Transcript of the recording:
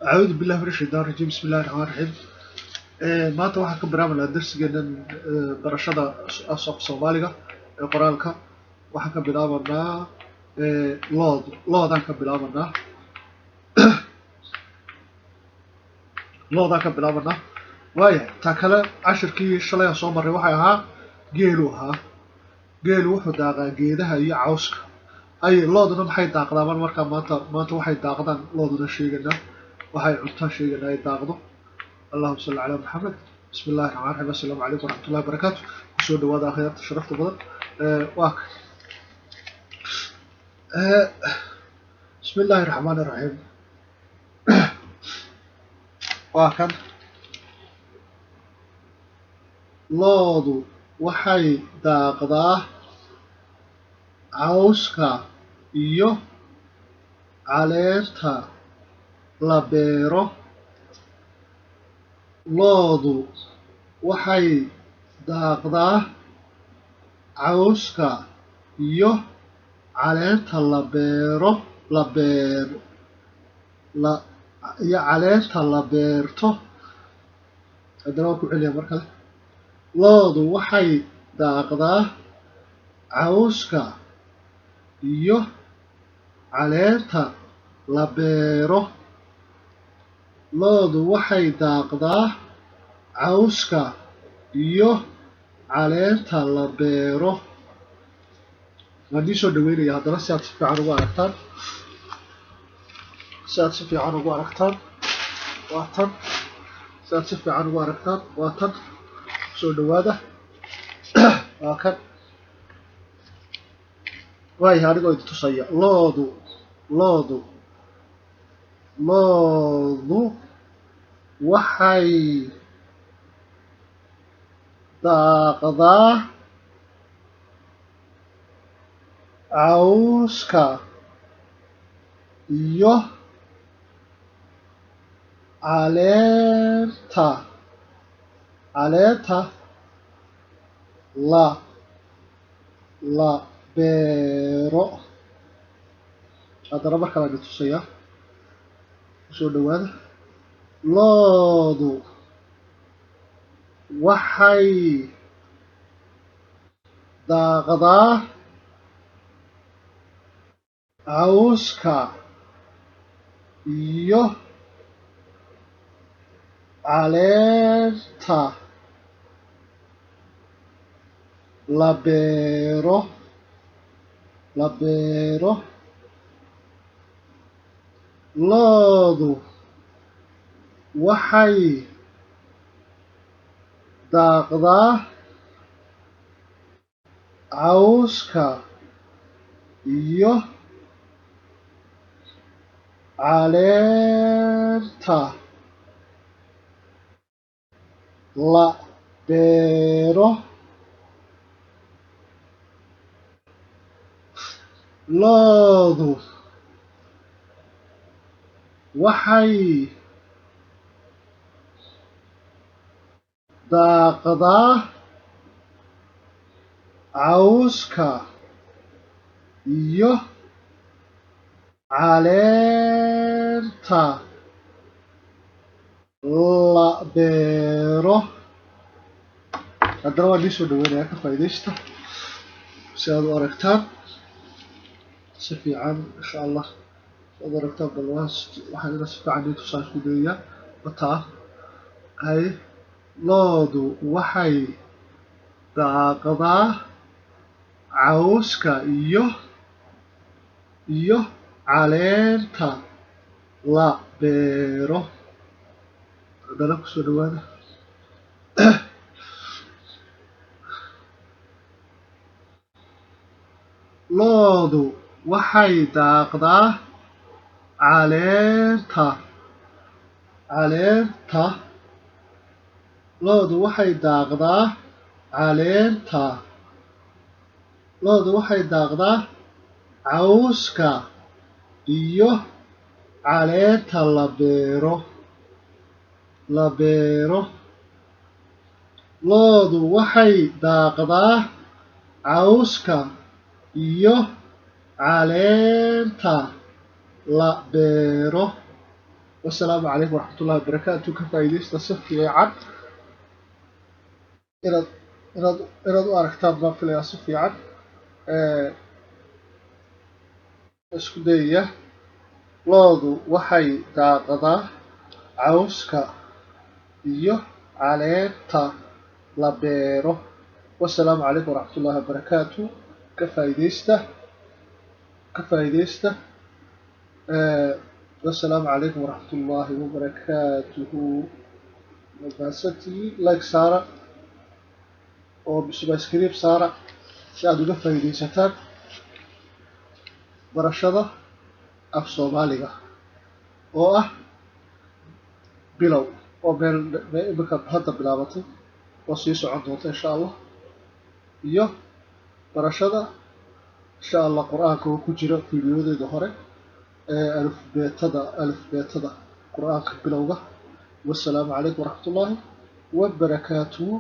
أعوذ بالله من الشيطان الرجيم بسم الله الرحمن الرحيم maanta waxaan ka bilaabnaa darsigeena barashada afka Soomaaliga ee qoraalka waxaan ka bilaabanaa loodaan ka bilaabanaa waaya ta kale cashirkii shalay aan soo maray waxay ahaa geelu wuxuu daaqaa geedaha iyo cawska ay looduna maxay daaqdaan markaa maanta waxay daaqdaan looduna sheeganaa waxay cuntaan sheeganaa ay daaqdo اللهم صل على محمد بسم الله الرحمن الرحيم السلام عليكم ورحمة الله وبركاته وسو دواada akhyaarta sharafta badan waa بسم الله الرحمن الرحيم waa kan loodu waxay daaqdaa cawska iyo caleenta la beero loodu waxay daaqdaa cawska iyo caleenta caleenta la beerto haddana waan ku celiyaa mar kale loodu waxay daaqdaa cawska iyo caleenta la beero loodu waxay daaqdaa cawska iyo caleenta la beero waan idin soo dhaweynaya haddana si aad si fiican ugu aragtaan waa tan si aad si fiican ugu aragtaan waa tan soo dhawaada waa kan waaya anigoo idin tusaya loodu waxay daaqdaa cawska iyo caleenta la beero haddana mar kale idin tusayaa soo dhawaada loodu waxay daaqdaa cawska iyo caleenta la beero loodu waxay daaqdaa cawska iyo caleenta la beero loodu waxay daaqdaa cawska iyo caleenta la beero haddana waan idin soo dhaweynaya ka faa'iidaysta si aad u aragtaan si fiican insha allah aad aragtaan bal waxaan ina si fiican idin tusaan isku dayayaa wataa hay loodu waxay daaqdaa cawska iyo caleenta la beero haddana kusoo dhawaada loodu waxay daaqdaa caleenta loodu waxay daaqdaa cawska iyo caleenta la beero loodu waxay daaqdaa cawska iyo caleenta la beero والسلام عليكم ورحمة الله وبركاته. كفايديستا صفي عن إرد إرد أركتاب ما في لها صفي عن اسكدية لوضو وحي داقضا عوسكا iyo caleenta la beero. Wassalaamu calaykum waraxmatullaahi wabarakaatu. Ka faa'iidaysta. Wassalaamu calaykum waraxmatullaahi wabarakaatuhu. Mabaasantii like saara oo subscribe saara si aad uga faa'iidaysataan barashada af Soomaaliga oo ah bilow oo meel imika hadda bilaabatay oo sii socon doonta insha Allah, iyo barashada insha Allah quraanka oo ku jira fiidiyodeeda hore ee alifbeetada quraanka bilowga. Wassalaamu calaykum waraxmatullaahi wabarakaatuh.